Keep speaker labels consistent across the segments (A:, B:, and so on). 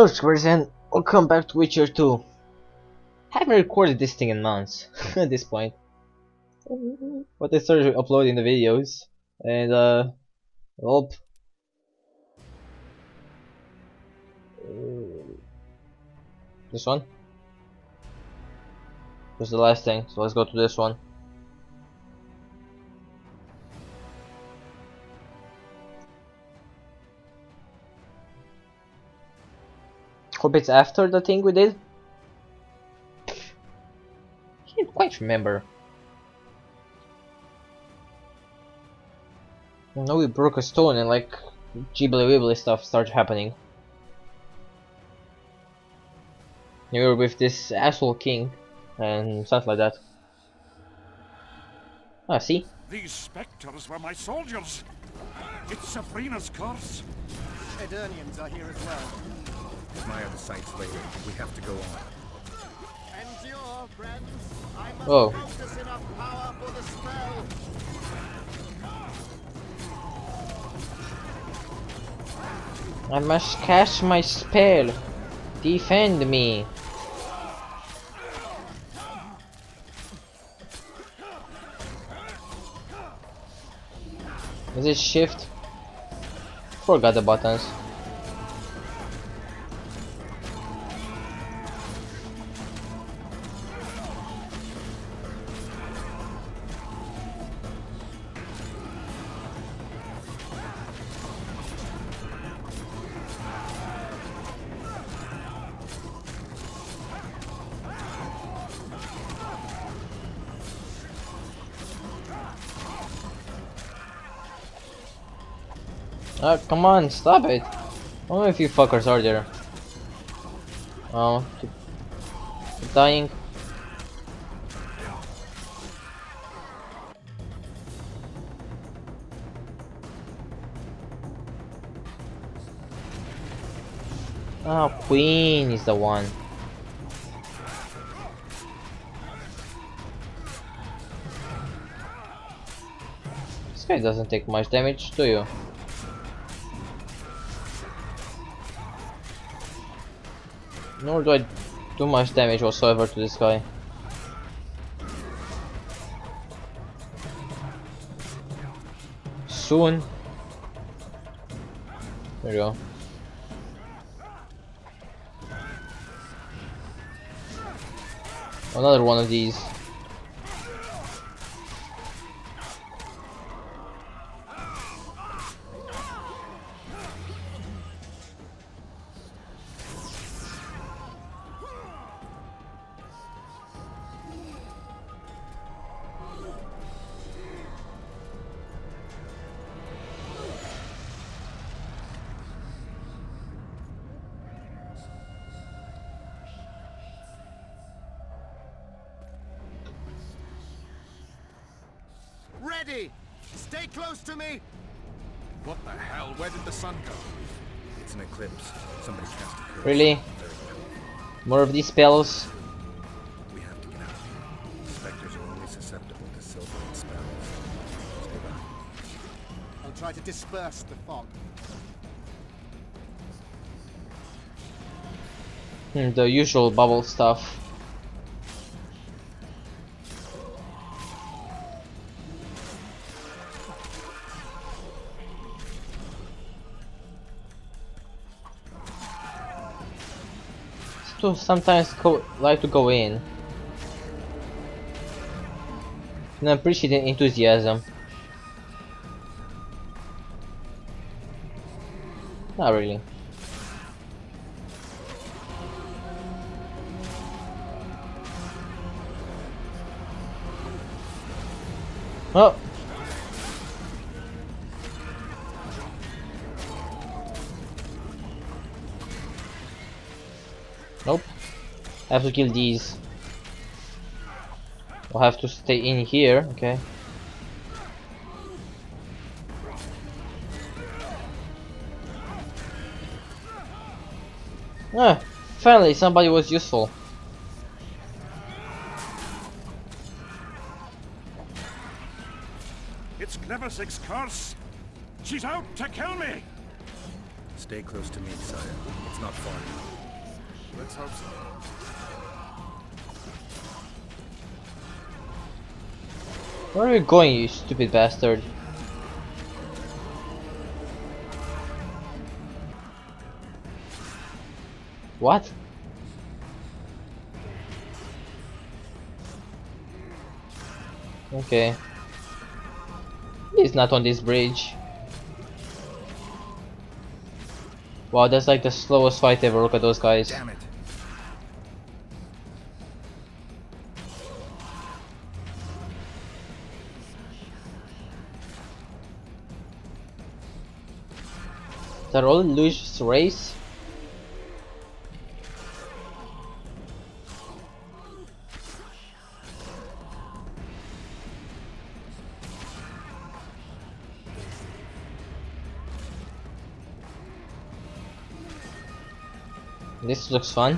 A: Hello subscribers and welcome back to Witcher 2. Haven't recorded this thing in months at this point. But I started uploading the videos and well, this one was the last thing, so let's go to this one. Hope it's after the thing we did. Can't quite remember. I know we broke a stone and like jibbly wibbly stuff started happening. We were with this asshole king and stuff like that. Ah, see?
B: These spectres were my soldiers. It's Sabrina's curse.
C: Kaedwenians are here as well.
D: My other sights later. We have to go on.
C: Endure, friends. I must
A: Whoa.
C: focus enough power for the spell.
A: I must cast my spell. Defend me. Is it shift? Forgot the buttons. Come on, stop it. How many of you fuckers are there? Oh, keep dying. Oh, Queen is the one. This guy doesn't take much damage, do you? Nor do I do much damage whatsoever to this guy. Soon. There you go. Another one of these.
C: Ready! Stay close to me!
D: What the hell? Where did the sun go? It's an eclipse. Somebody cast a curse.
A: Really? More of these spells?
D: We have to get out of here. Spectres are only susceptible to silver and spells. Stay behind.
C: I'll try to disperse the fog.
A: The usual bubble stuff. Sometimes like to go in and appreciate the enthusiasm. Not really. Oh. Nope. I have to kill these. I'll have to stay in here, okay. Ah, finally somebody was useful.
B: It's Cleversick's curse. She's out to kill me.
D: Stay close to me, sire. It's not far now.
C: Let's hope so.
A: Where are you going, you stupid bastard? What? Okay. He's not on this bridge. Wow, that's like the slowest fight ever. Look at those guys.
D: Damn it.
A: Is that all Lucius race? This looks fun.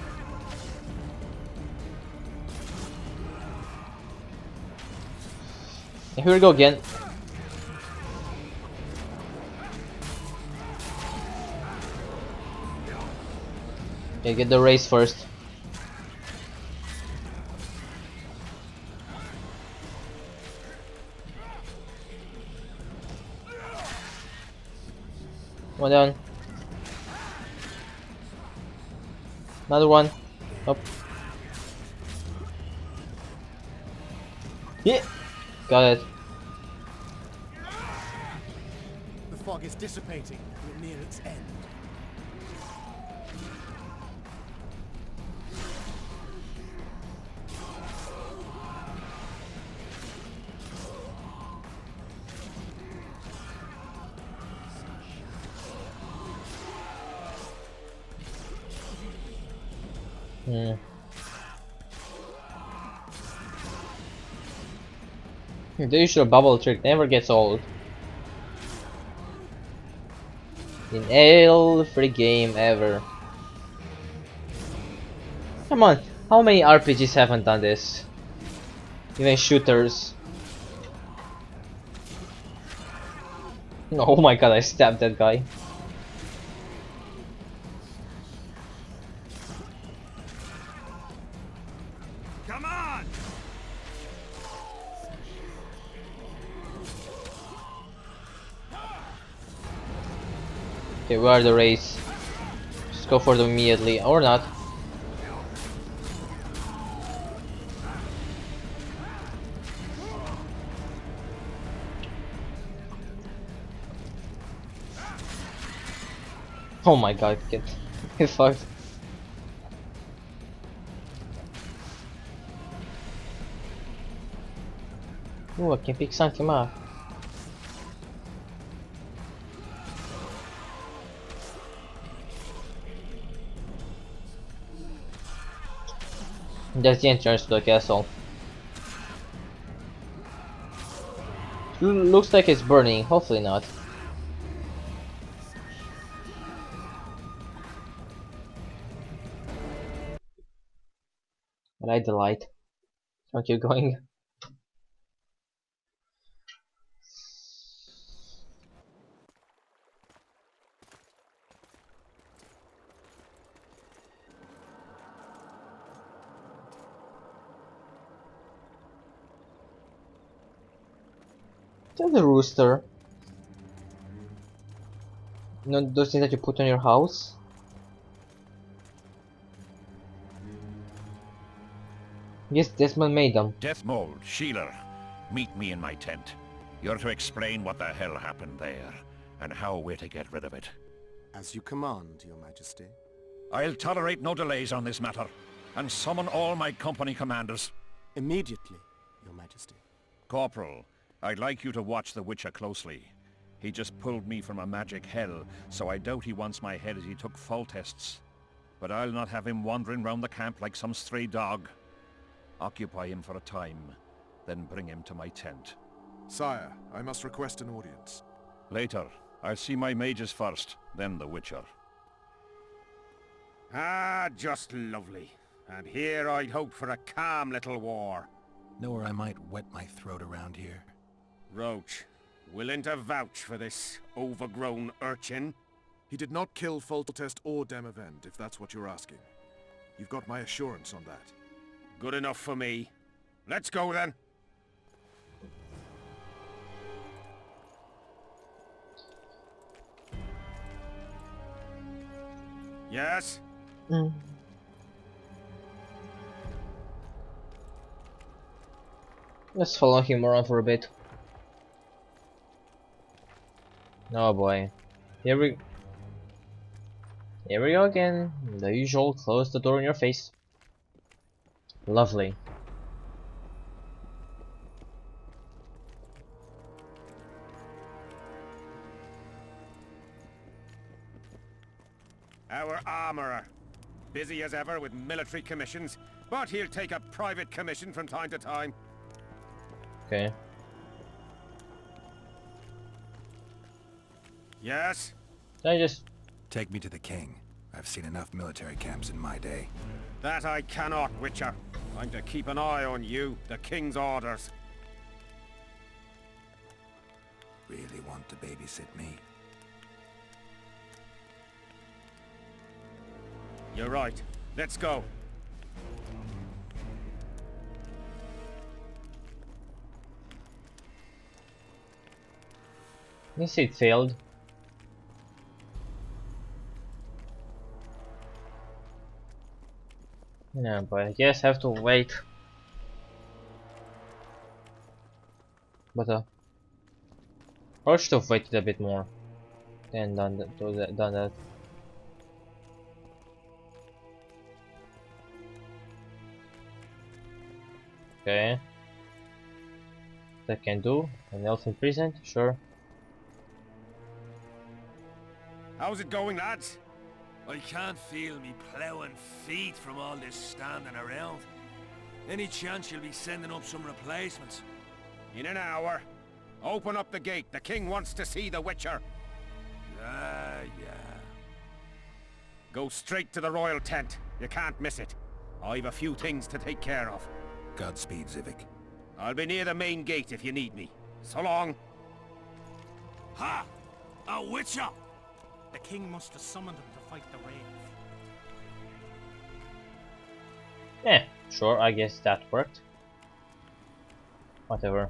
A: And here we go again. Okay, get the race first. One down. Another one. Up. Yeah. Got it.
C: The fog is dissipating. We're near its end.
A: The usual bubble trick never gets old. In every game ever. Come on, how many RPGs haven't done this? Even shooters. Oh my god, I stabbed that guy.
B: Come on!
A: Okay, where are the rays? Just go for them immediately, or not. Oh my god, get fucked. Ooh, I can pick something up. That's the entrance to the castle. Looks like it's burning, hopefully not. I like the light. Don't keep going. That's a rooster. You know those things that you put on your house? Yes, Desmond made them.
B: Death Mold, Sheeler, meet me in my tent. You're to explain what the hell happened there, and how we're to get rid of it.
C: As you command, Your Majesty.
B: I'll tolerate no delays on this matter, and summon all my company commanders.
C: Immediately, Your Majesty.
B: Corporal, I'd like you to watch the Witcher closely. He just pulled me from a magic hell, so I doubt he wants my head as he took fall tests. But I'll not have him wandering round the camp like some stray dog. Occupy him for a time, then bring him to my tent.
E: Sire, I must request an audience.
B: Later. I'll see my mages first, then the Witcher.
F: Ah, just lovely. And here I'd hoped for a calm little war.
D: Know where I might wet my throat around here?
F: Roach, willing to vouch for this overgrown urchin?
E: He did not kill Foltest or Demavend, if that's what you're asking. You've got my assurance on that.
F: Good enough for me. Let's go then. Yes?
A: Let's follow him around for a bit. Oh boy. Here we go again. The usual, close the door in your face. Lovely.
F: Our armourer. Busy as ever with military commissions, but he'll take a private commission from time to time.
A: Okay.
F: Yes?
A: I just...
D: Take me to the king. I've seen enough military camps in my day.
F: That I cannot, Witcher. I'm to keep an eye on you, the king's orders.
D: Really want to babysit me?
F: You're right. Let's go.
A: You see it failed. Yeah, but I guess I have to wait. But I should have waited a bit more and done that. Okay. That can do. An elf imprisoned, sure.
F: How's it going, lads?
G: I can't feel me ploughing feet from all this standing around. Any chance you'll be sending up some replacements?
F: In an hour. Open up the gate. The king wants to see the Witcher.
G: Yeah.
F: Go straight to the royal tent. You can't miss it. I've a few things to take care of.
D: Godspeed, Zivik.
F: I'll be near the main gate if you need me. So long.
G: Ha! A Witcher!
H: The king must have summoned him to fight the Wraith.
A: Yeah, sure, I guess that worked. Whatever.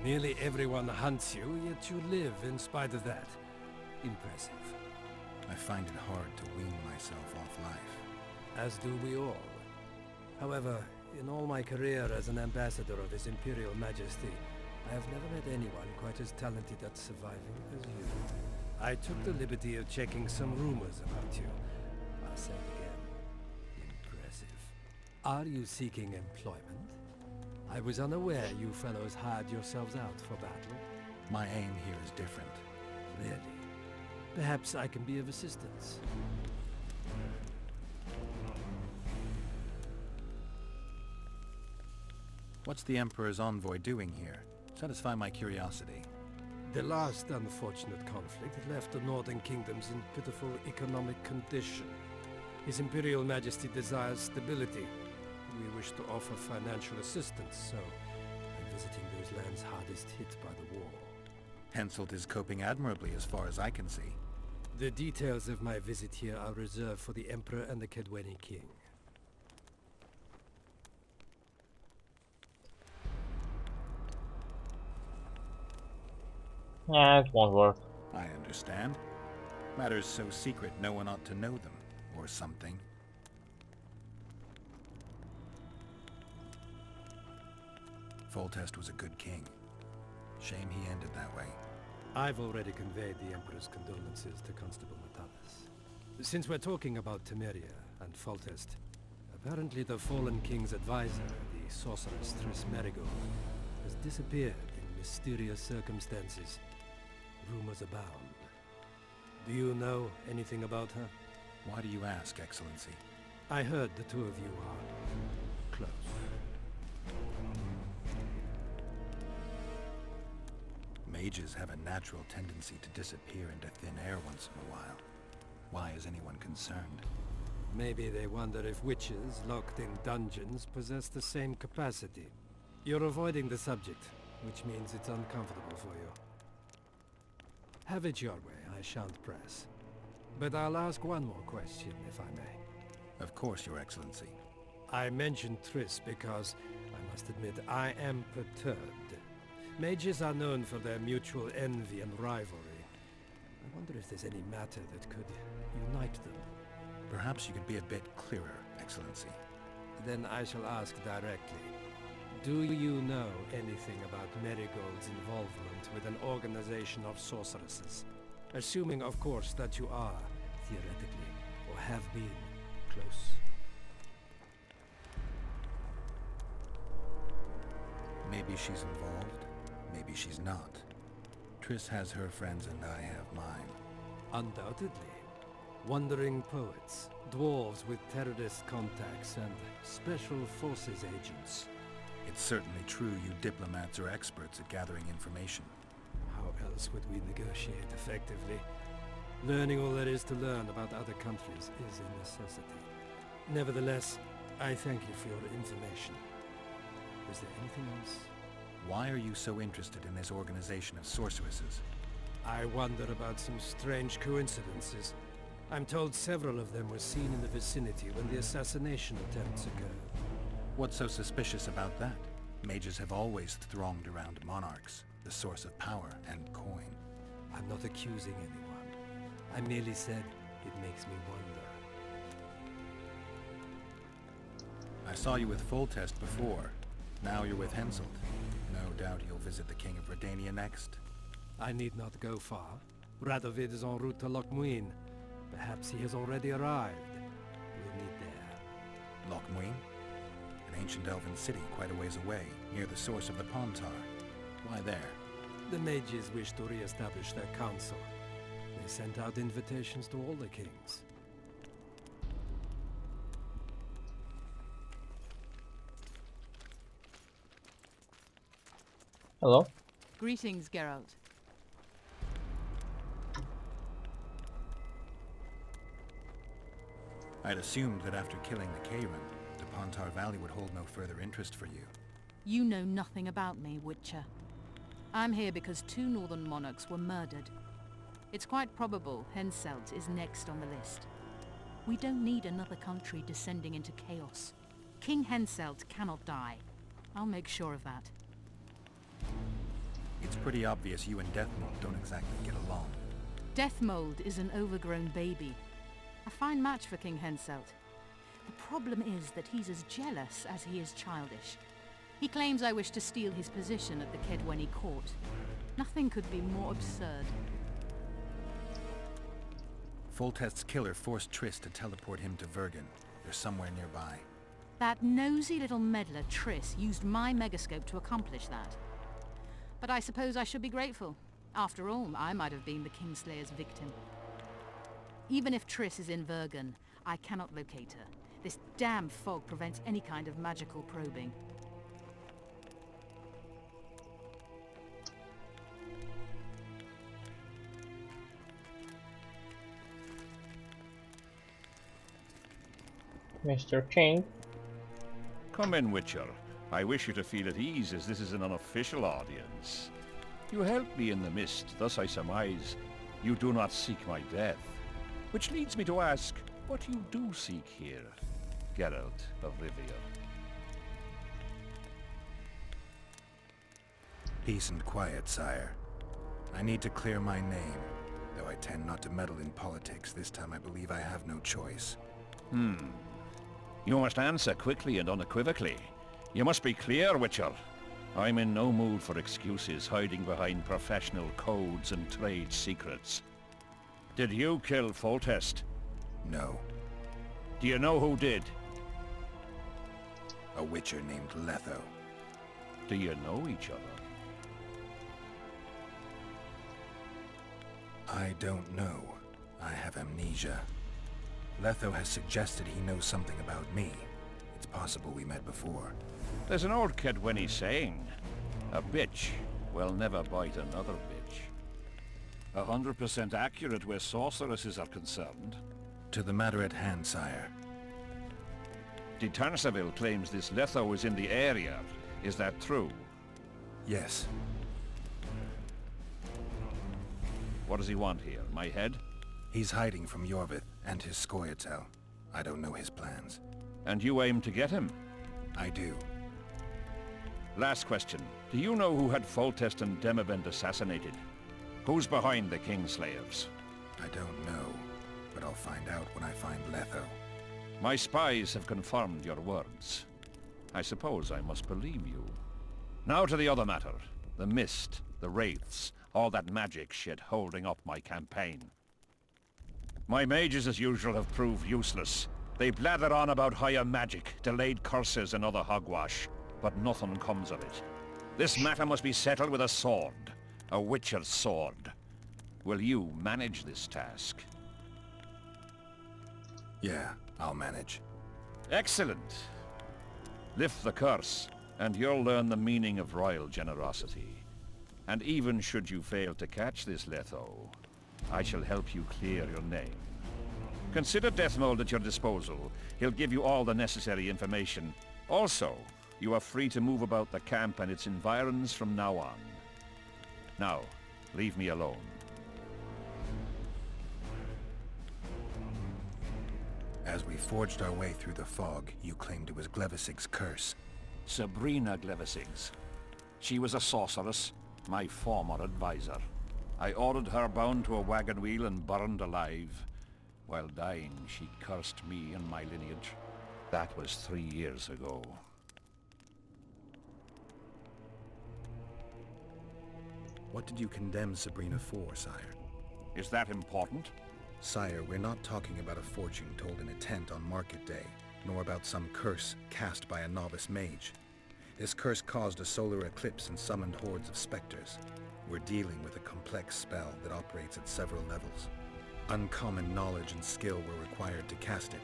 I: Nearly everyone hunts you, yet you live in spite of that. Impressive.
D: I find it hard to wean myself off life.
I: As do we all. However, in all my career as an ambassador of His Imperial Majesty, I have never met anyone quite as talented at surviving as you. I took the liberty of checking some rumors about you. I'll say it again. Impressive. Are you seeking employment? I was unaware you fellows hired yourselves out for battle.
D: My aim here is different.
I: Really? Perhaps I can be of assistance.
D: What's the Emperor's envoy doing here? Satisfy my curiosity.
I: The last unfortunate conflict left the northern kingdoms in pitiful economic condition. His Imperial Majesty desires stability. We wish to offer financial assistance, so I'm visiting those lands hardest hit by the war.
D: Henselt is coping admirably as far as I can see.
I: The details of my visit here are reserved for the Emperor and the Kaedweni King.
A: Yeah, it won't work.
D: I understand. Matters so secret no one ought to know them, or something. Foltest was a good king. Shame he ended that way.
I: I've already conveyed the Emperor's condolences to Constable Natalis. Since we're talking about Temeria and Foltest, apparently the fallen king's advisor, the sorceress Triss Merigold, has disappeared in mysterious circumstances. Rumors abound. Do you know anything about her?
D: Why do you ask, Excellency?
I: I heard the two of you are close.
D: Mages have a natural tendency to disappear into thin air once in a while. Why is anyone concerned?
I: Maybe they wonder if witches locked in dungeons possess the same capacity. You're avoiding the subject, which means it's uncomfortable for you. Have it your way, I shan't press. But I'll ask one more question, if I may.
D: Of course, Your Excellency.
I: I mentioned Triss because, I must admit, I am perturbed. Mages are known for their mutual envy and rivalry. I wonder if there's any matter that could unite them.
D: Perhaps you could be a bit clearer, Excellency.
I: Then I shall ask directly. Do you know anything about Marigold's involvement with an organization of sorceresses? Assuming, of course, that you are, theoretically, or have been, close.
D: Maybe she's involved, maybe she's not. Triss has her friends and I have mine.
I: Undoubtedly. Wandering poets, dwarves with terrorist contacts, and special forces agents.
D: It's certainly true you diplomats are experts at gathering information.
I: How else would we negotiate effectively? Learning all there is to learn about other countries is a necessity. Nevertheless, I thank you for your information. Is there anything else?
D: Why are you so interested in this organization of sorceresses?
I: I wonder about some strange coincidences. I'm told several of them were seen in the vicinity when the assassination attempts occurred.
D: What's so suspicious about that? Mages have always thronged around monarchs, the source of power and coin.
I: I'm not accusing anyone. I merely said it makes me wonder.
D: I saw you with Foltest before. Now you're with Henselt. No doubt you'll visit the King of Redania next.
I: I need not go far. Radovid is en route to Lochmuin. Perhaps he has already arrived. We'll meet there.
D: Lochmuin? An ancient elven city quite a ways away, near the source of the Pontar. Why there?
I: The mages wish to re-establish their council. They sent out invitations to all the kings.
A: Hello?
J: Greetings, Geralt.
D: I'd assumed that after killing the Kaedwen, the Pontar Valley would hold no further interest for you.
J: You know nothing about me, Witcher. I'm here because 2 northern monarchs were murdered. It's quite probable Henselt is next on the list. We don't need another country descending into chaos. King Henselt cannot die. I'll make sure of that.
D: It's pretty obvious you and Deathmold don't exactly get along.
J: Deathmold is an overgrown baby. A fine match for King Henselt. The problem is that he's as jealous as he is childish. He claims I wish to steal his position at the Kaedweni court. Nothing could be more absurd.
D: Foltest's killer forced Triss to teleport him to Vergen. They're somewhere nearby.
J: That nosy little meddler Triss used my megascope to accomplish that. But I suppose I should be grateful. After all, I might have been the Kingslayer's victim. Even if Triss is in Vergen, I cannot locate her. This damn fog prevents any kind of magical probing.
A: Mr. King?
B: Come in, Witcher. I wish you to feel at ease, as this is an unofficial audience. You helped me in the mist, thus I surmise you do not seek my death. Which leads me to ask what you do seek here, Geralt of Rivia.
D: Peace and quiet, sire. I need to clear my name. Though I tend not to meddle in politics, this time I believe I have no choice.
B: You must answer quickly and unequivocally. You must be clear, Witcher. I'm in no mood for excuses hiding behind professional codes and trade secrets. Did you kill Foltest?
D: No.
B: Do you know who did?
D: A witcher named Letho.
B: Do you know each other?
D: I don't know. I have amnesia. Letho has suggested he knows something about me. It's possible we met before.
B: There's an old Kaedweni saying, a bitch will never bite another bitch. 100% accurate where sorceresses are concerned.
D: To the matter at hand, sire.
B: De Tanseville claims this Letho is in the area. Is that true?
D: Yes.
B: What does he want here? My head?
D: He's hiding from Yorvith and his Scoia'tael. I don't know his plans.
B: And you aim to get him?
D: I do.
B: Last question. Do you know who had Foltest and Demavend assassinated? Who's behind the Kingslayers?
D: I don't know, but I'll find out when I find Letho.
B: My spies have confirmed your words. I suppose I must believe you. Now to the other matter. The mist, the wraiths, all that magic shit holding up my campaign. My mages as usual have proved useless. They blather on about higher magic, delayed curses and other hogwash, but nothing comes of it. This matter must be settled with a sword. A witcher's sword. Will you manage this task?
D: Yeah, I'll manage.
B: Excellent. Lift the curse, and you'll learn the meaning of royal generosity. And even should you fail to catch this Letho, I shall help you clear your name. Consider Deathmold at your disposal. He'll give you all the necessary information. Also, you are free to move about the camp and its environs from now on. Now, leave me alone.
D: As we forged our way through the fog, you claimed it was Glevisig's curse.
B: Sabrina Glevisig's. She was a sorceress, my former advisor. I ordered her bound to a wagon wheel and burned alive. While dying, she cursed me and my lineage. That was 3 years ago.
D: What did you condemn Sabrina for, sire?
B: Is that important?
D: Sire, we're not talking about a fortune told in a tent on market day, nor about some curse cast by a novice mage. This curse caused a solar eclipse and summoned hordes of specters. We're dealing with a complex spell that operates at several levels. Uncommon knowledge and skill were required to cast it.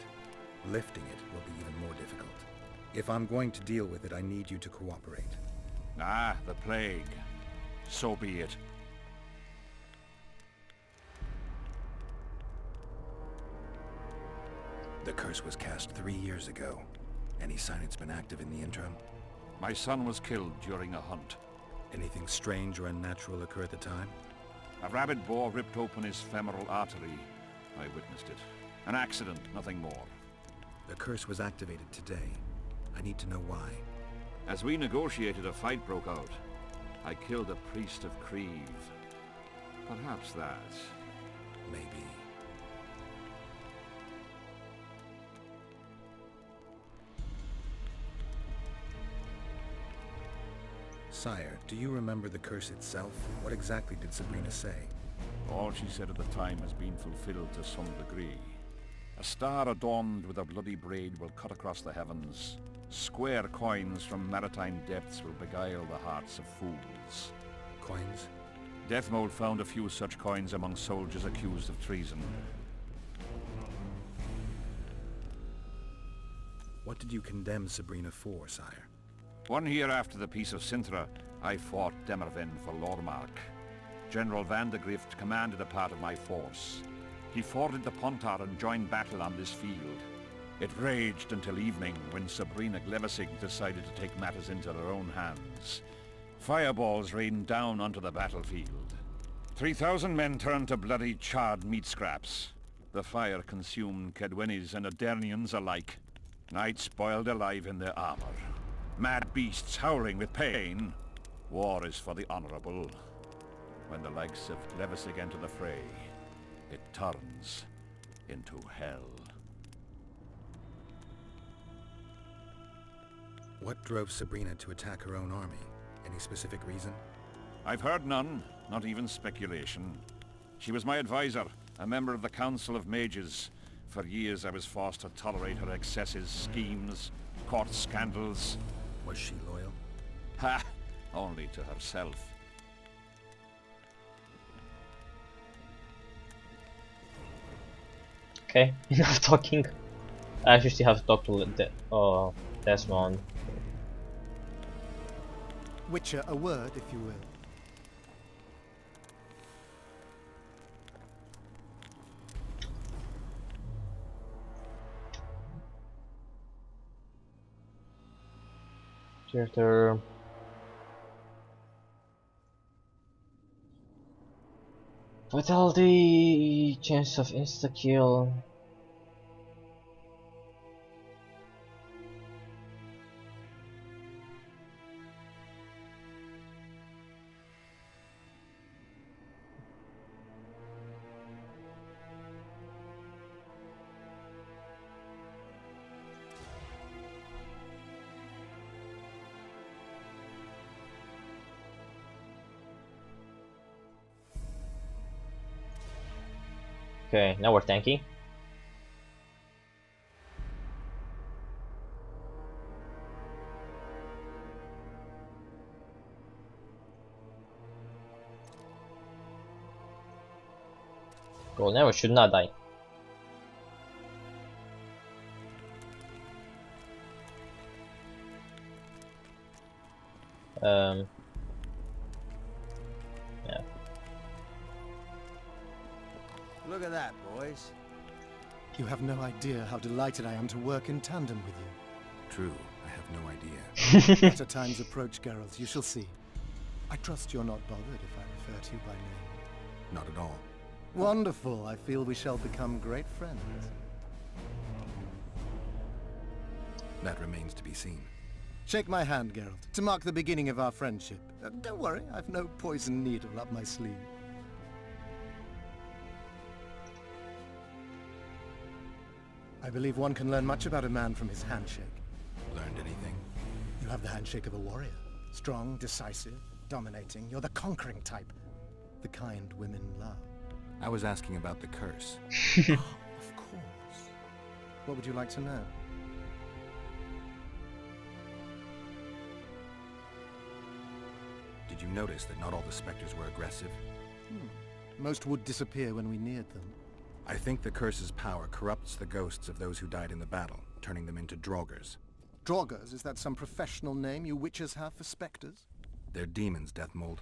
D: Lifting it will be even more difficult. If I'm going to deal with it, I need you to cooperate.
B: Ah, the plague. So be it.
D: The curse was cast 3 years ago. Any sign it's been active in the interim?
B: My son was killed during a hunt.
D: Anything strange or unnatural occur at the time?
B: A rabid boar ripped open his femoral artery. I witnessed it. An accident, nothing more.
D: The curse was activated today. I need to know why.
B: As we negotiated, a fight broke out. I killed a priest of Creve. Perhaps that.
D: Maybe. Sire, do you remember the curse itself? What exactly did Sabrina say?
B: All she said at the time has been fulfilled to some degree. A star adorned with a bloody braid will cut across the heavens. Square coins from maritime depths will beguile the hearts of fools.
D: Coins?
B: Deathmold found a few such coins among soldiers accused of treason.
D: What did you condemn Sabrina for, sire?
B: 1 year after the Peace of Sintra, I fought Demerven for Lormark. General Vandegrift commanded a part of my force. He forded the Pontar and joined battle on this field. It raged until evening when Sabrina Glevisig decided to take matters into her own hands. Fireballs rained down onto the battlefield. 3,000 men turned to bloody charred meat scraps. The fire consumed Kaedwenis and Adernians alike. Knights boiled alive in their armor. Mad beasts howling with pain. War is for the honorable. When the likes of Glevisig enter the fray, it turns into hell.
D: What drove Sabrina to attack her own army? Any specific reason?
B: I've heard none, not even speculation. She was my advisor, a member of the Council of Mages. For years I was forced to tolerate her excesses, schemes, court scandals.
D: Was she loyal?
B: Ha! Only to herself.
A: Okay, enough talking. I actually still have to talk to Desmond.
C: Witcher, a word, if you will.
A: Fatality, chance of insta kill. Okay, now we're tanky. Cool, now we should not die. Yeah.
C: Look at that, boys.
K: You have no idea how delighted I am to work in tandem with you.
D: True, I have no idea.
K: Better times approach, Geralt, you shall see. I trust you're not bothered if I refer to you by name.
D: Not at all.
K: Wonderful, I feel we shall become great friends.
D: That remains to be seen.
K: Shake my hand, Geralt, to mark the beginning of our friendship. Don't worry, I've no poison needle up my sleeve. I believe one can learn much about a man from his handshake.
D: Learned anything?
K: You have the handshake of a warrior. Strong, decisive, dominating. You're the conquering type. The kind women love.
D: I was asking about the curse.
K: Of course. What would you like to know?
D: Did you notice that not all the specters were aggressive?
K: Most would disappear when we neared them.
D: I think the curse's power corrupts the ghosts of those who died in the battle, turning them into draugrs.
K: Draugrs? Is that some professional name you witches have for specters?
D: They're demons, Deathmold.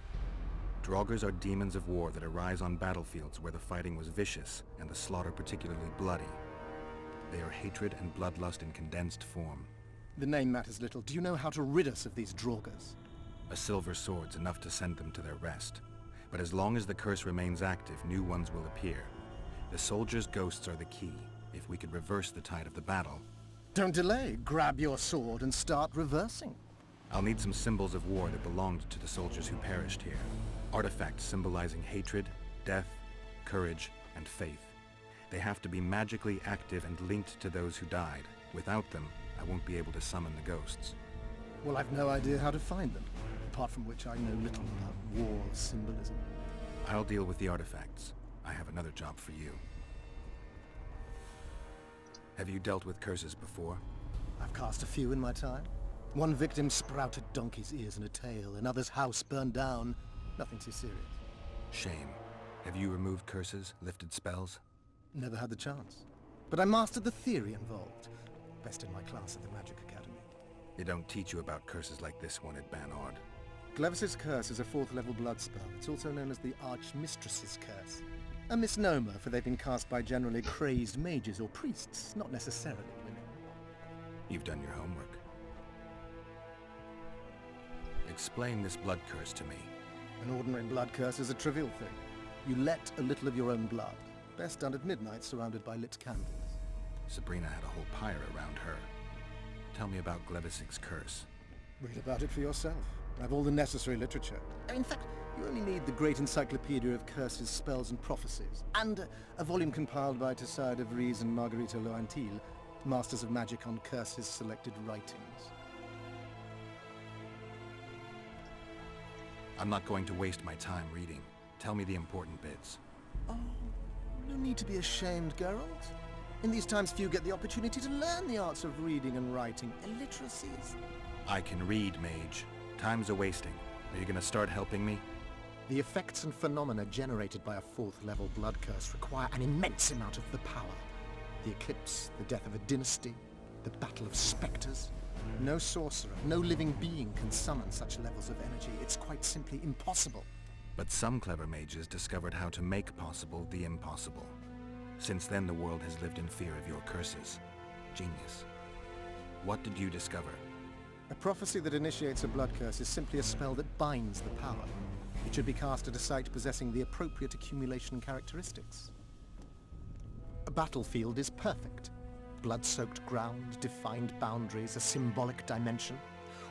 D: Draugrs are demons of war that arise on battlefields where the fighting was vicious and the slaughter particularly bloody. They are hatred and bloodlust in condensed form.
K: The name matters little. Do you know how to rid us of these Draugrs?
D: A silver sword's enough to send them to their rest. But as long as the curse remains active, new ones will appear. The soldiers' ghosts are the key. If we could reverse the tide of the battle...
K: Don't delay. Grab your sword and start reversing.
D: I'll need some symbols of war that belonged to the soldiers who perished here. Artifacts symbolizing hatred, death, courage, and faith. They have to be magically active and linked to those who died. Without them, I won't be able to summon the ghosts.
K: Well, I've no idea how to find them, apart from which I know little about war symbolism.
D: I'll deal with the artifacts. I have another job for you. Have you dealt with curses before?
K: I've cast a few in my time. One victim sprouted donkey's ears and a tail, another's house burned down. Nothing too serious.
D: Shame. Have you removed curses, lifted spells?
K: Never had the chance. But I mastered the theory involved. Best in my class at the Magic Academy.
D: They don't teach you about curses like this one at Banord.
K: Glevis's curse is a 4th level blood spell. It's also known as the Archmistress's curse. A misnomer, for they've been cast by generally crazed mages or priests, not necessarily women.
D: You've done your homework. Explain this blood curse to me.
K: An ordinary blood curse is a trivial thing. You let a little of your own blood. Best done at midnight, surrounded by lit candles.
D: Sabrina had a whole pyre around her. Tell me about Glevis's curse.
K: Read about it for yourself. I have all the necessary literature. In fact, you only need the Great Encyclopedia of Curses, Spells and Prophecies, and a volume compiled by Tessard de Vries and Margarita Loantil, Masters of Magic on Curses Selected Writings.
D: I'm not going to waste my time reading. Tell me the important bits.
K: Oh, no need to be ashamed, Geralt. In these times few get the opportunity to learn the arts of reading and writing. Illiteracy is...
D: I can read, mage. Time's a-wasting. Are you gonna start helping me?
K: The effects and phenomena generated by a 4th level blood curse require an immense amount of the power. The eclipse, the death of a dynasty, the battle of spectres. No sorcerer, no living being can summon such levels of energy. It's quite simply impossible.
D: But some clever mages discovered how to make possible the impossible. Since then, the world has lived in fear of your curses. Genius. What did you discover?
K: A prophecy that initiates a blood curse is simply a spell that binds the power. It should be cast at a site possessing the appropriate accumulation characteristics. A battlefield is perfect. Blood-soaked ground, defined boundaries, a symbolic dimension.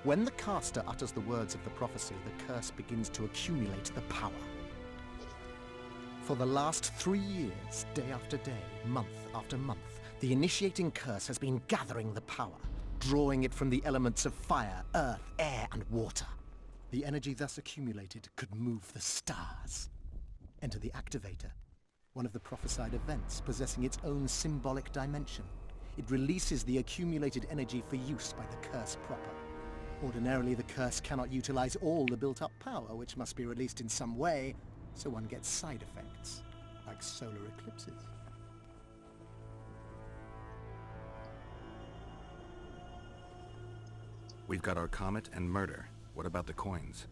K: When the caster utters the words of the prophecy, the curse begins to accumulate the power. For the last 3 years, day after day, month after month, the initiating curse has been gathering the power, drawing it from the elements of fire, earth, air, and water. The energy thus accumulated could move the stars. Enter the activator, one of the prophesied events possessing its own symbolic dimension. It releases the accumulated energy for use by the curse proper. Ordinarily, the curse cannot utilize all the built-up power, which must be released in some way, so one gets side effects, like solar eclipses.
D: We've got our comet and murder. What about the coins?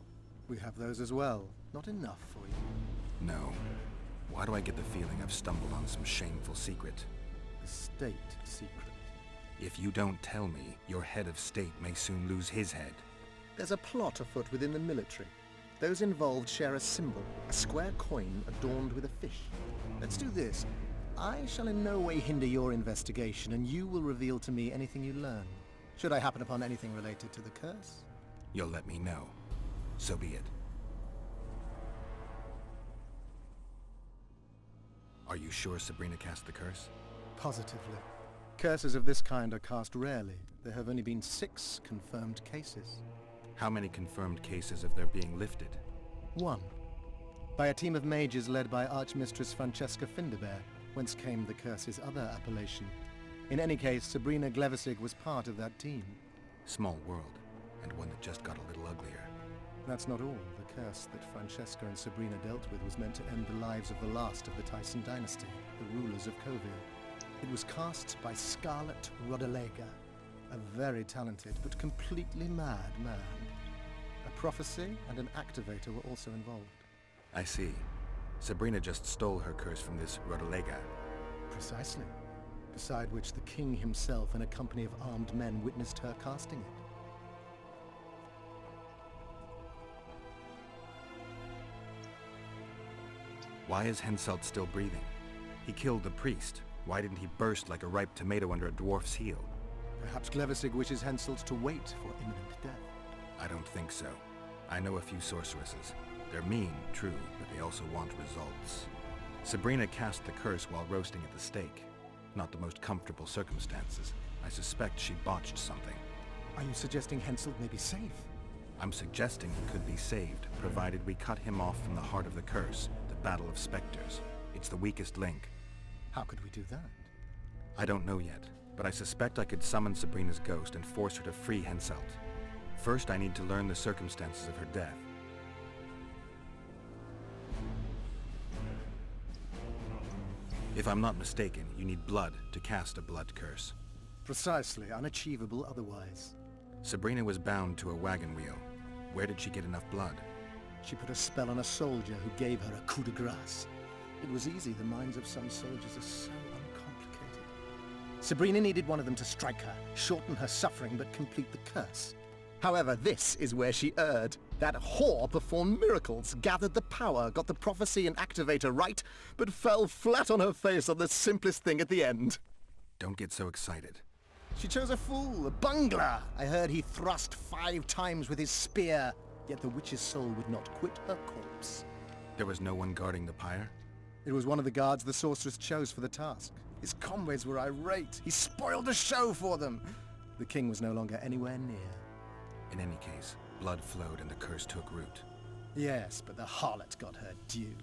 K: We have those as well. Not enough for you.
D: No. Why do I get the feeling I've stumbled on some shameful secret?
K: A state secret.
D: If you don't tell me, your head of state may soon lose his head.
K: There's a plot afoot within the military. Those involved share a symbol, a square coin adorned with a fish. Let's do this. I shall in no way hinder your investigation, and you will reveal to me anything you learn. Should I happen upon anything related to the curse?
D: You'll let me know. So be it. Are you sure Sabrina cast the curse?
K: Positively. Curses of this kind are cast rarely. There have only been 6 confirmed cases.
D: How many confirmed cases of their being lifted?
K: 1. By a team of mages led by Archmistress Francesca Finderbear, whence came the curse's other appellation. In any case, Sabrina Glevissig was part of that team.
D: Small world, and one that just got a little uglier.
K: That's not all. The curse that Francesca and Sabrina dealt with was meant to end the lives of the last of the Tyson dynasty, the rulers of Kovir. It was cast by Scarlet Rodalega, a very talented but completely mad man. A prophecy and an activator were also involved.
D: I see. Sabrina just stole her curse from this Rodalega.
K: Precisely. Beside which the king himself and a company of armed men witnessed her casting it.
D: Why is Henselt still breathing? He killed the priest. Why didn't he burst like a ripe tomato under a dwarf's heel?
K: Perhaps Glevissig wishes Henselt to wait for imminent death.
D: I don't think so. I know a few sorceresses. They're mean, true, but they also want results. Sabrina cast the curse while roasting at the stake. Not the most comfortable circumstances. I suspect she botched something.
K: Are you suggesting Henselt may be safe?
D: I'm suggesting he could be saved, provided we cut him off from the heart of the curse, the Battle of Spectres. It's the weakest link.
K: How could we do that?
D: I don't know yet, but I suspect I could summon Sabrina's ghost and force her to free Henselt. First, I need to learn the circumstances of her death. If I'm not mistaken, you need blood to cast a blood curse.
K: Precisely, unachievable otherwise.
D: Sabrina was bound to a wagon wheel. Where did she get enough blood?
K: She put a spell on a soldier who gave her a coup de grace. It was easy, the minds of some soldiers are so uncomplicated. Sabrina needed one of them to strike her, shorten her suffering, but complete the curse. However, this is where she erred. That whore performed miracles, gathered the power, got the prophecy and activator right, but fell flat on her face on the simplest thing at the end.
D: Don't get so excited.
K: She chose a fool, a bungler. I heard he thrust 5 times with his spear, yet the witch's soul would not quit her corpse.
D: There was no one guarding the pyre?
K: It was one of the guards the sorceress chose for the task. His comrades were irate. He spoiled the show for them. The king was no longer anywhere near.
D: In any case, blood flowed and the curse took root.
K: Yes, but the harlot got her due.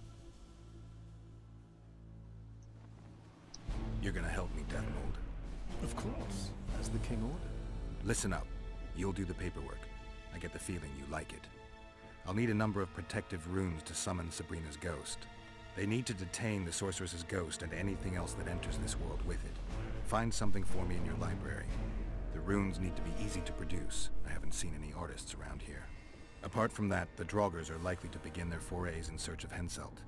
D: You're gonna help me, Deathmold.
K: Of course, as the king ordered.
D: Listen up. You'll do the paperwork. I get the feeling you like it. I'll need a number of protective runes to summon Sabrina's ghost. They need to detain the sorceress's ghost and anything else that enters this world with it. Find something for me in your library. The runes need to be easy to produce. I haven't seen any artists around here. Apart from that, the Draugrs are likely to begin their forays in search of Henselt.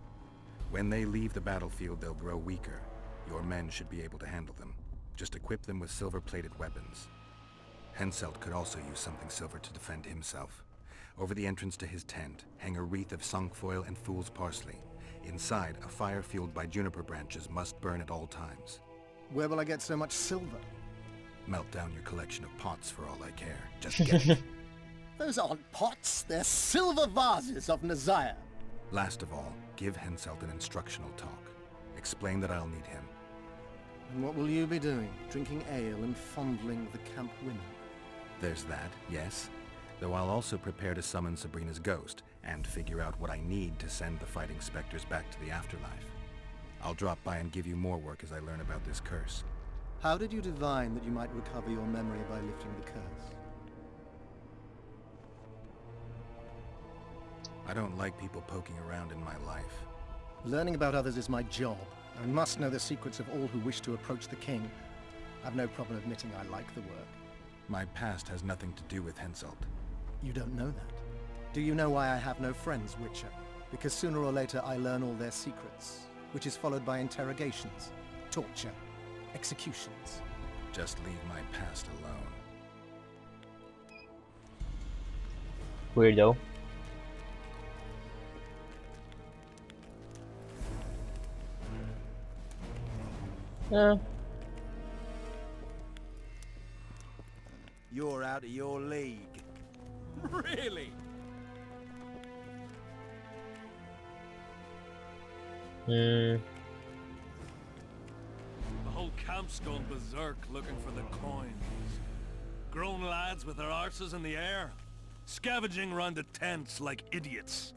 D: When they leave the battlefield, they'll grow weaker. Your men should be able to handle them. Just equip them with silver-plated weapons. Henselt could also use something silver to defend himself. Over the entrance to his tent, hang a wreath of cinquefoil and fool's parsley. Inside, a fire fueled by juniper branches must burn at all times.
K: Where will I get so much silver?
D: Melt down your collection of pots for all I care. Just get it.
K: Those aren't pots, they're silver vases of Nazaya.
D: Last of all, give Henselt an instructional talk. Explain that I'll need him.
K: And what will you be doing? Drinking ale and fondling the camp women?
D: There's that, yes. Though I'll also prepare to summon Sabrina's ghost, and figure out what I need to send the fighting specters back to the afterlife. I'll drop by and give you more work as I learn about this curse.
K: How did you divine that you might recover your memory by lifting the curse?
D: I don't like people poking around in my life.
K: Learning about others is my job. I must know the secrets of all who wish to approach the king. I've no problem admitting I like the work.
D: My past has nothing to do with Henselt.
K: You don't know that. Do you know why I have no friends, Witcher? Because sooner or later I learn all their secrets, which is followed by interrogations, torture, executions.
D: Just leave my past alone.
A: Weirdo.
C: You're out of your league.
G: Really?
A: Hmm.
G: The whole camp's gone berserk looking for the coins. Grown lads with their arses in the air, scavenging round the tents like idiots.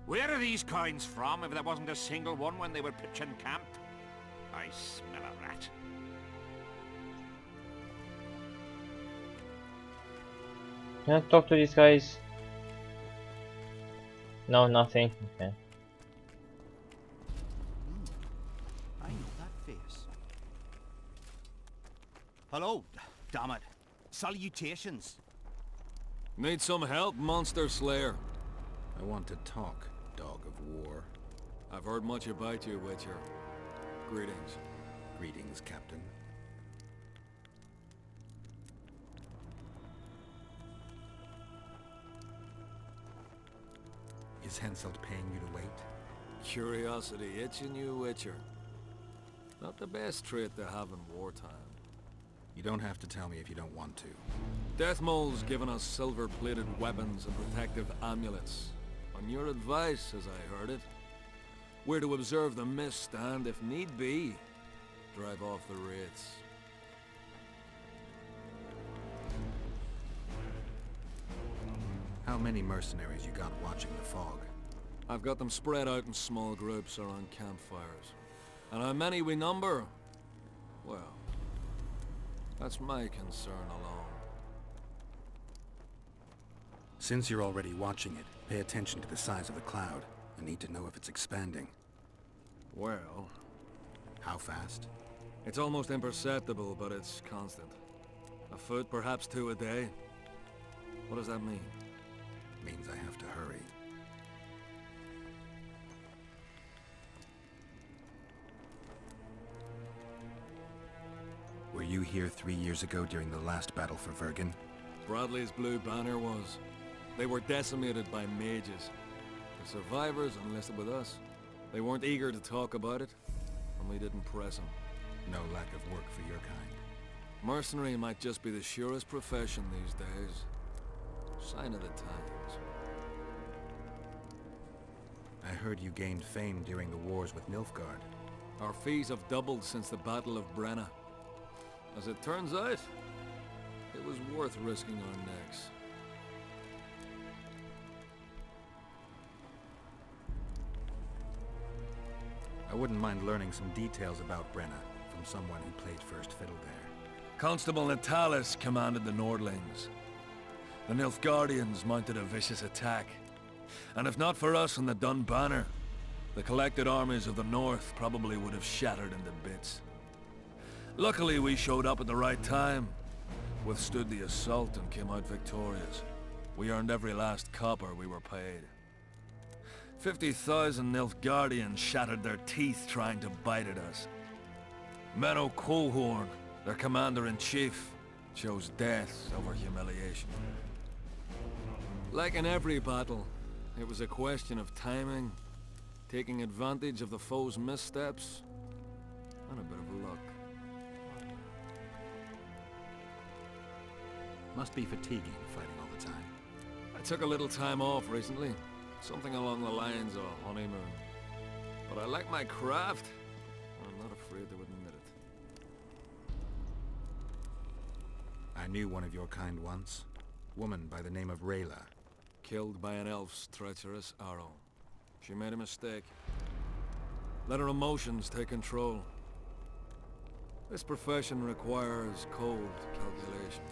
B: Where are these coins from if there wasn't a single one when they were pitching camp? I smell a rat.
A: Can I talk to these guys? No, nothing. Okay.
C: I know that face. Hello, damn it. Salutations.
G: Need some help, Monster Slayer?
D: I want to talk, dog of war.
G: I've heard much about you, Witcher. Greetings.
D: Greetings, Captain. Is Henselt paying you to wait?
G: Curiosity itching you, Witcher. Not the best trait to have in wartime.
D: You don't have to tell me if you don't want to.
G: Deathmole's given us silver-plated weapons and protective amulets. On your advice, as I heard it. We're to observe the mist and, if need be, drive off the wraiths.
D: How many mercenaries you got watching the fog?
G: I've got them spread out in small groups around campfires. And how many we number? Well, that's my concern alone.
D: Since you're already watching it, pay attention to the size of the cloud. I need to know if it's expanding.
G: Well...
D: How fast?
G: It's almost imperceptible, but it's constant. A foot, perhaps 2 a day. What does that mean?
D: Means I have to hurry. Were you here 3 years ago during the last battle for Vergen?
G: Bradley's Blue Banner was. They were decimated by mages. The survivors enlisted with us. They weren't eager to talk about it, and we didn't press them.
D: No lack of work for your kind.
G: Mercenary might just be the surest profession these days. Sign of the times.
D: I heard you gained fame during the wars with Nilfgaard.
G: Our fees have doubled since the Battle of Brenna. As it turns out, it was worth risking our necks.
D: I wouldn't mind learning some details about Brenna from someone who played first fiddle there.
G: Constable Natalis commanded the Nordlings. The Nilfgaardians mounted a vicious attack. And if not for us and the Dun Banner, the collected armies of the North probably would have shattered into bits. Luckily we showed up at the right time, withstood the assault and came out victorious. We earned every last copper we were paid. 50,000 Nilfgaardians shattered their teeth trying to bite at us. Menno Colhorn, their commander-in-chief, chose death over humiliation. Like in every battle, it was a question of timing, taking advantage of the foe's missteps, and a bit of luck.
D: Must be fatiguing fighting all the time.
G: I took a little time off recently, something along the lines of a honeymoon. But I like my craft, and I'm not afraid to admit it.
D: I knew one of your kind once. Woman by the name of Rayla.
G: Killed by an elf's treacherous arrow. She made a mistake. Let her emotions take control. This profession requires cold calculation.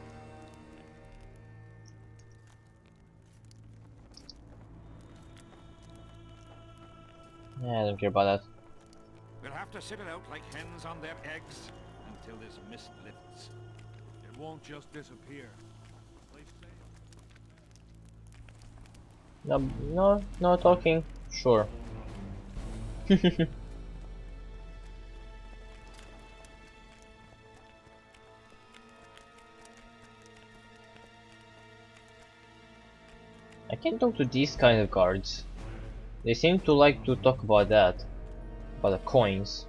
A: Yeah, I don't care about that.
B: We'll have to sit it out like hens on their eggs until this mist lifts.
G: It won't just disappear.
A: No talking. Sure. I can't talk to these kind of guards. They seem to like to talk about that. About the coins.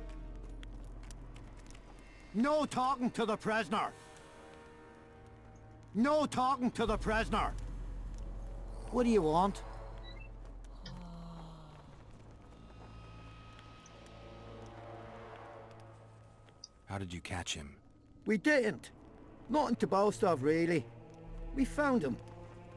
C: No talking to the prisoner! No talking to the prisoner! What do you want?
D: How did you catch him?
C: We didn't. Nothing to boast of, really. We found him.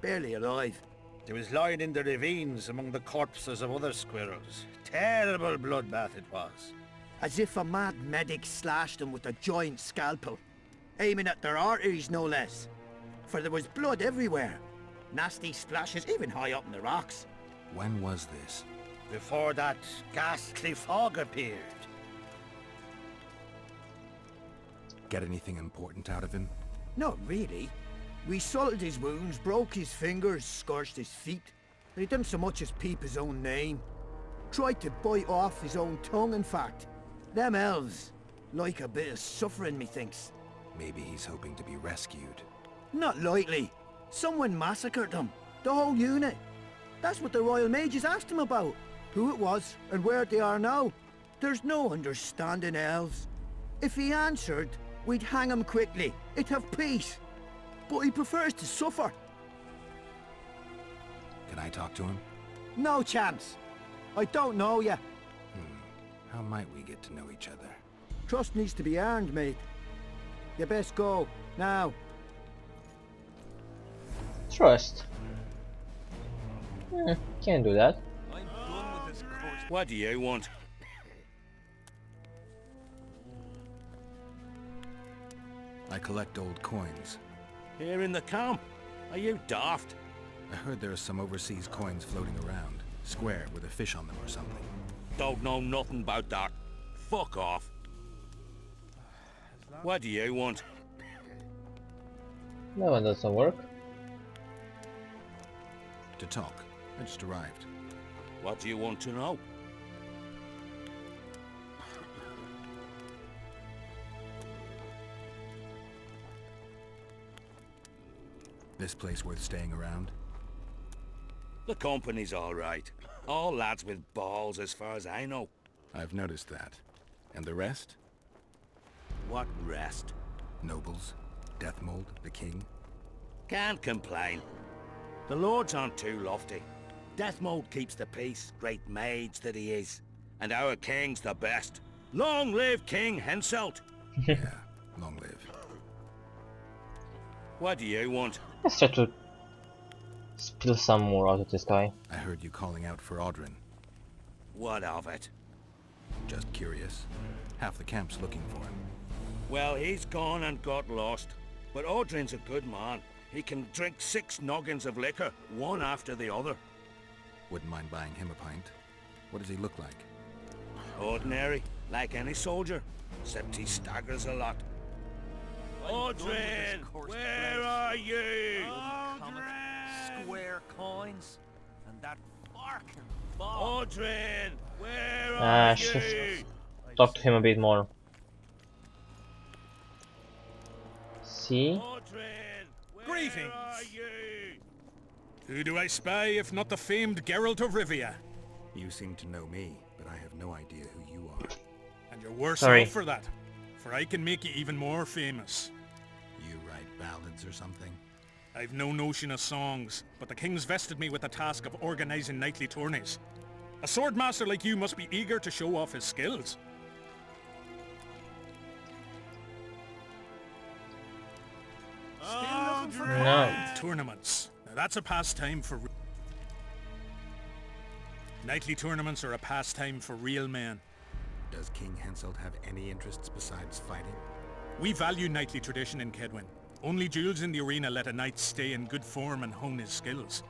C: Barely alive.
L: He was lying in the ravines among the corpses of other squirrels. Terrible bloodbath it was.
C: As if a mad medic slashed him with a giant scalpel. Aiming at their arteries, no less. For there was blood everywhere. Nasty splashes, even high up in the rocks.
D: When was this?
L: Before that ghastly fog appeared.
D: Get anything important out of him?
C: Not really. We salted his wounds, broke his fingers, scorched his feet. But he didn't so much as peep his own name. Tried to bite off his own tongue, in fact. Them elves like a bit of suffering, methinks.
D: Maybe he's hoping to be rescued.
C: Not likely. Someone massacred them. The whole unit. That's what the Royal Mages asked him about. Who it was, and where they are now. There's no understanding elves. If he answered, we'd hang him quickly. It'd have peace. But he prefers to suffer.
D: Can I talk to him?
C: No chance. I don't know ya.
D: How might we get to know each other?
C: Trust needs to be earned, mate. You best go, now.
A: Trust. Can't do that.
G: I'm done with this course.
L: What do you want?
D: I collect old coins.
L: Here in the camp? Are you daft?
D: I heard there are some overseas coins floating around. Square, with a fish on them or something.
L: Don't know nothing about that. Fuck off. What do you want?
A: That one doesn't work.
D: To talk. I just arrived.
L: What do you want to know?
D: This place worth staying around?
L: The company's all right. All lads with balls as far as I know.
D: I've noticed that. And the rest?
L: What rest?
D: Nobles, Deathmold, the king.
L: Can't complain. The lords aren't too lofty. Deathmold keeps the peace, great mage that he is. And our king's the best. Long live King Henselt!
D: Yeah, long live.
L: What do you want?
A: Let's try to spill some more out of this guy.
D: I heard you calling out for Audrin.
L: What of it?
D: Just curious. Half the camp's looking for him.
L: Well, he's gone and got lost. But Audrin's a good man. He can drink 6 noggins of liquor, one after the other.
D: Wouldn't mind buying him a pint. What does he look like?
L: Ordinary, like any soldier, except he staggers a lot. Audrin, where are you?
H: Square coins and that fucking
L: Audrin, where are you?
A: Talk to him a bit more. See?
L: Audrin,
H: Greetings.
L: are you?
M: Who do I spy if not the famed Geralt of Rivia?
D: You seem to know me, but I have no idea who you are.
M: And you're worse
A: Sorry.
M: off for that, for I can make you even more famous.
D: You write ballads or something?
M: I've no notion of songs, but the king's vested me with the task of organizing knightly tourneys. A swordmaster like you must be eager to show off his skills.
A: No.
M: Tournaments. Now that's a pastime for... Knightly tournaments are a pastime for real men.
D: Does King Henselt have any interests besides fighting?
M: We value knightly tradition in Kaedwen. Only duels in the arena let a knight stay in good form and hone his skills.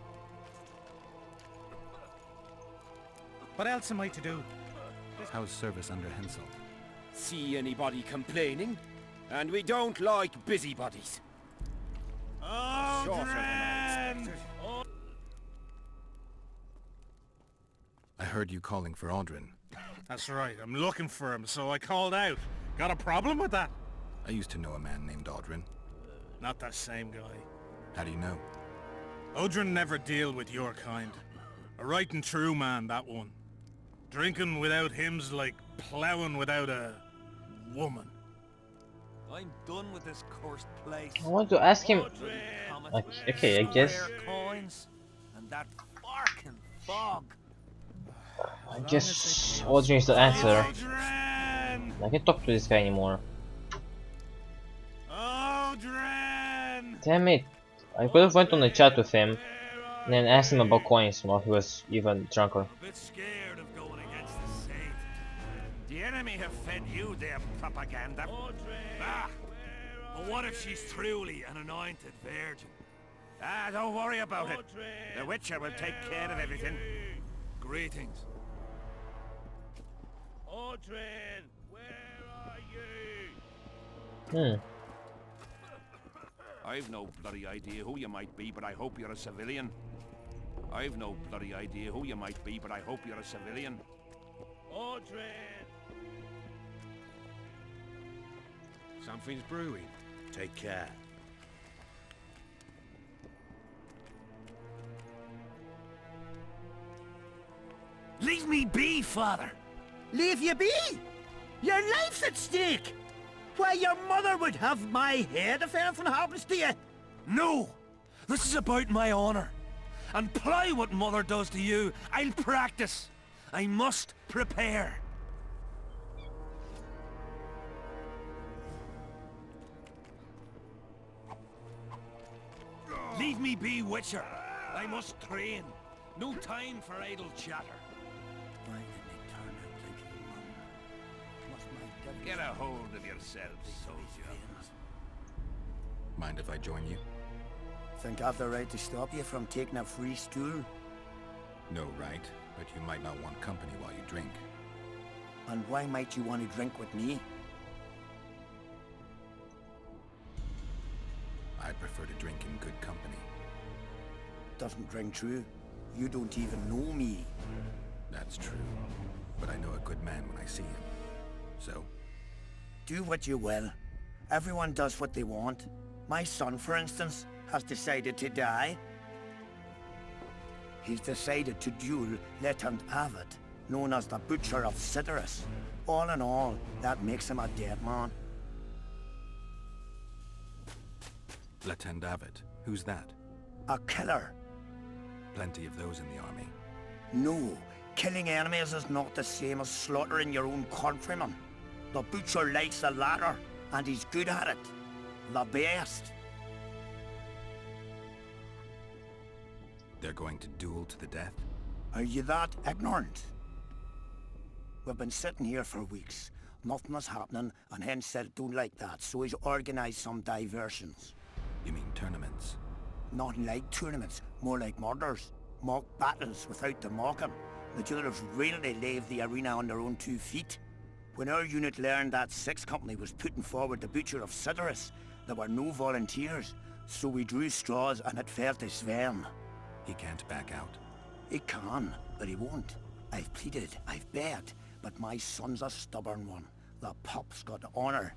F: What else am I to do?
D: How's service under Henselt?
F: See anybody complaining? And we don't like busybodies.
D: I heard you calling for Audrin.
M: That's right, I'm looking for him, so I called out. Got a problem with that?
D: I used to know a man named Audrin.
M: Not that same guy.
D: How do you know?
M: Odrin never deal with your kind. A right and true man, that one. Drinking without him's like ploughing without a woman.
H: I'm done with this cursed place.
A: I want to ask him. Okay, I guess.
H: Coins and that barking fog.
A: I guess Audrey is the answer. I can't talk to this guy anymore. Damn it! I could have went on the chat with him and then asked him about coins while he was even drunker.
L: A bit scared of going against the Saint. The enemy have fed you their propaganda. Ah, but what if she's truly an anointed virgin? Ah, don't worry about it. The Witcher will take care of everything. Greetings. Audrin, where are you? I've no bloody idea who you might be, but I hope you're a civilian. I've no bloody idea who you might be, but I hope you're a civilian. Audrin!
F: Something's brewing.
L: Take care. Leave me be, father!
C: Leave you be? Your life's at stake! Why, your mother would have my head if anything happens to you!
G: No! This is about my honor. And ply what mother does to you, I'll practice. I must prepare. Leave me be, Witcher. I must train. No time for idle chatter.
C: Why did they turn out like your mum? Must my devil...
L: Get a hold of yourself, soldier.
D: Mind if I join you?
C: Think I've the right to stop you from taking a free stool?
D: No right, but you might not want company while you drink.
C: And why might you want to drink with me?
D: I prefer to drink in good company.
C: Doesn't ring true. You don't even know me.
D: That's true, but I know a good man when I see him. So?
C: Do what you will. Everyone does what they want. My son, for instance, has decided to die. He's decided to duel Lieutenant Avid, known as the Butcher of Cidaris. All in all, that makes him a dead man.
D: Lieutenant Avid, who's that?
C: A killer.
D: Plenty of those in the army.
C: No, killing enemies is not the same as slaughtering your own countrymen. The Butcher likes the latter, and he's good at it. The best.
D: They're going to duel to the death?
C: Are you that ignorant? We've been sitting here for weeks. Nothing is happening, and Henselt don't like that, so he's organised some diversions.
D: You mean tournaments?
C: Nothing like tournaments, more like murders. Mock battles without the mocking. The duellers really leave the arena on their own 2 feet. When our unit learned that 6th Company was putting forward the Butcher of Cidaris, there were no volunteers, so we drew straws and it fell to Sven.
D: He can't back out.
C: He can, but he won't. I've pleaded, I've begged, but my son's a stubborn one. The pup's got honor.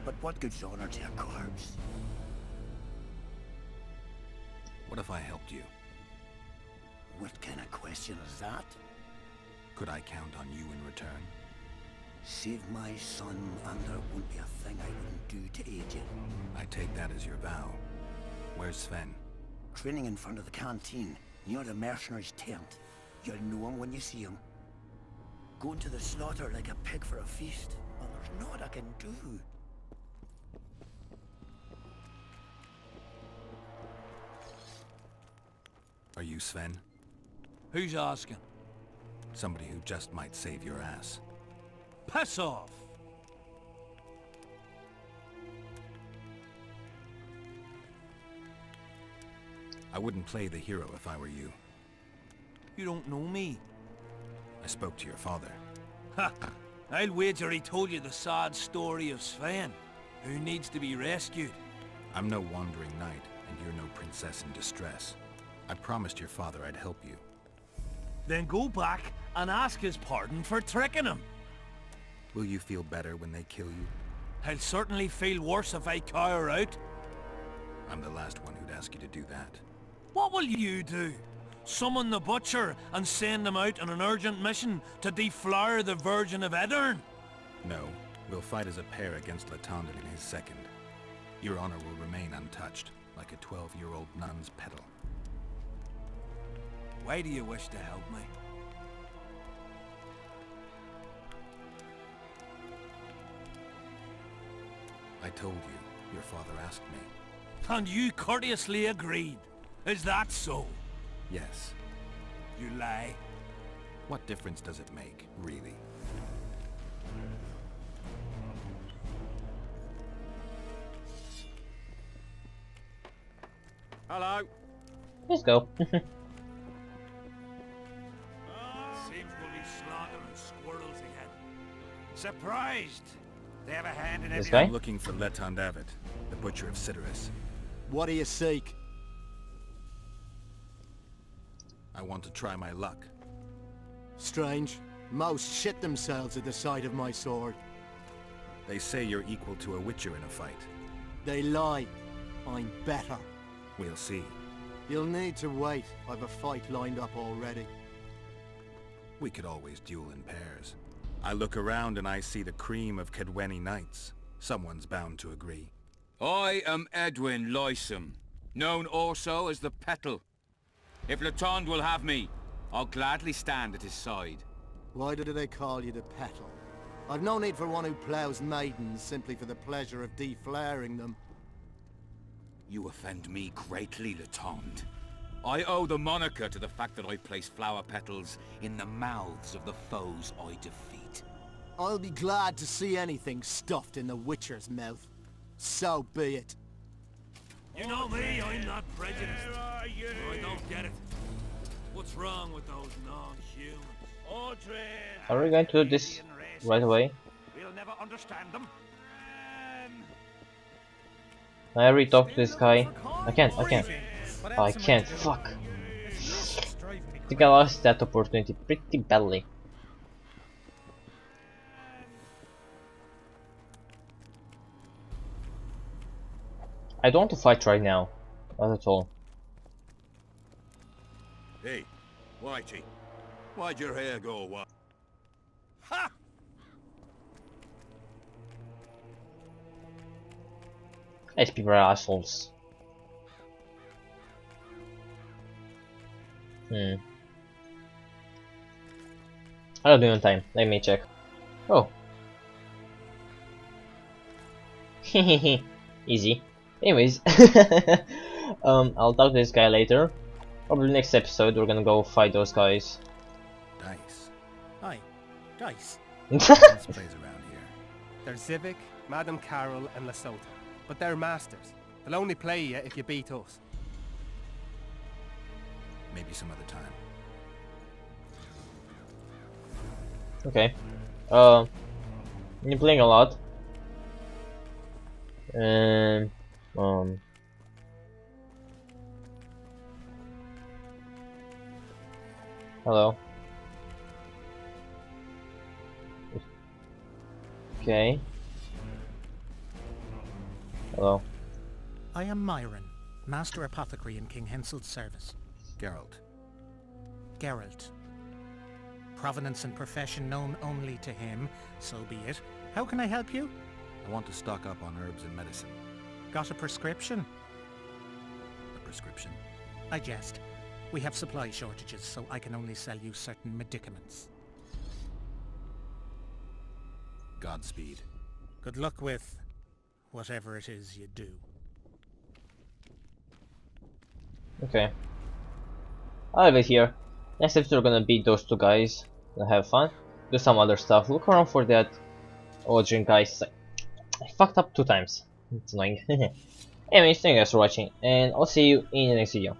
C: But what good's honor to a corpse?
D: What if I helped you?
C: What kind of question is that?
D: Could I count on you in return?
C: Save my son, and there wouldn't be a thing I wouldn't do to aid you.
D: I take that as your vow. Where's Sven?
C: Training in front of the canteen, near the mercenary's tent. You'll know him when you see him. Going to the slaughter like a pig for a feast. Well, there's naught I can do.
D: Are you Sven?
G: Who's asking?
D: Somebody who just might save your ass.
G: Piss off!
D: I wouldn't play the hero if I were you.
G: You don't know me.
D: I spoke to your father.
G: Ha! I'll wager he told you the sad story of Sven, who needs to be rescued.
D: I'm no wandering knight, and you're no princess in distress. I promised your father I'd help you.
G: Then go back and ask his pardon for tricking him.
D: Will you feel better when they kill you?
G: I'll certainly feel worse if I cower out.
D: I'm the last one who'd ask you to do that.
G: What will you do? Summon the butcher and send him out on an urgent mission to deflower the Virgin of Aedirn?
D: No, we'll fight as a pair against Latondon in his second. Your honor will remain untouched, like a 12-year-old nun's petal.
G: Why do you wish to help me?
D: I told you, your father asked me.
G: And you courteously agreed. Is that so?
D: Yes.
G: You lie.
D: What difference does it make, really?
F: Hello.
A: Let's go.
G: Seems we'll be slaughtering squirrels again.
F: Surprised. They have a hand in
A: This
F: everything.
A: guy?
D: I'm looking for Letondavid, the butcher of Cidaris.
K: What do you seek?
D: I want to try my luck.
K: Strange. Most shit themselves at the sight of my sword.
D: They say you're equal to a witcher in a fight.
K: They lie. I'm better.
D: We'll see.
K: You'll need to wait. I've a fight lined up already.
D: We could always duel in pairs. I look around and I see the cream of Kaedweni knights. Someone's bound to agree.
N: I am Edwin Lysam, known also as the Petal. If Latond will have me, I'll gladly stand at his side.
K: Why do they call you the Petal? I've no need for one who ploughs maidens simply for the pleasure of deflaring them.
N: You offend me greatly, Latond. I owe the moniker to the fact that I place flower petals in the mouths of the foes I defeat.
K: I'll be glad to see anything stuffed in the Witcher's mouth. So be it.
G: You know me, I'm not prejudiced. I don't get it. What's wrong with those non-humans?
A: Are we going to do this right away?
F: We'll never understand them.
A: I already talked to this guy. I can't. Oh, I can't. Fuck. I think I lost that opportunity pretty badly. I don't want to fight right now. Not at all.
L: Hey, Whitey. Why'd your hair go white? Ha!
A: These people are assholes. I don't do it on time. Let me check. Oh. Easy. Anyways, I'll talk to this guy later. Probably next episode we're gonna go fight those guys.
D: Dice.
O: Aye, dice.
D: This plays around here.
O: There's Civic, Madame Carol, and Lesotho. But they're masters. They'll only play you if you beat us.
D: Maybe some other time.
A: Okay. You're playing a lot. Hello. Okay. Hello.
P: I am Myron,
K: Master Apothecary in King Hensel's service.
D: Geralt.
K: Geralt. Provenance and profession known only to him, so be it. How can I help you?
D: I want to stock up on herbs and medicine.
K: Got a prescription?
D: A prescription?
K: I jest. We have supply shortages, so I can only sell you certain medicaments.
D: Godspeed.
K: Good luck with whatever it is you do.
A: Okay. I'll leave it here. Next episode we're gonna beat those two guys. Gonna have fun. Do some other stuff. Look around for that Odrin guy. I fucked up 2 times. It's annoying. Anyways, thank you guys for watching, and I'll see you in the next video.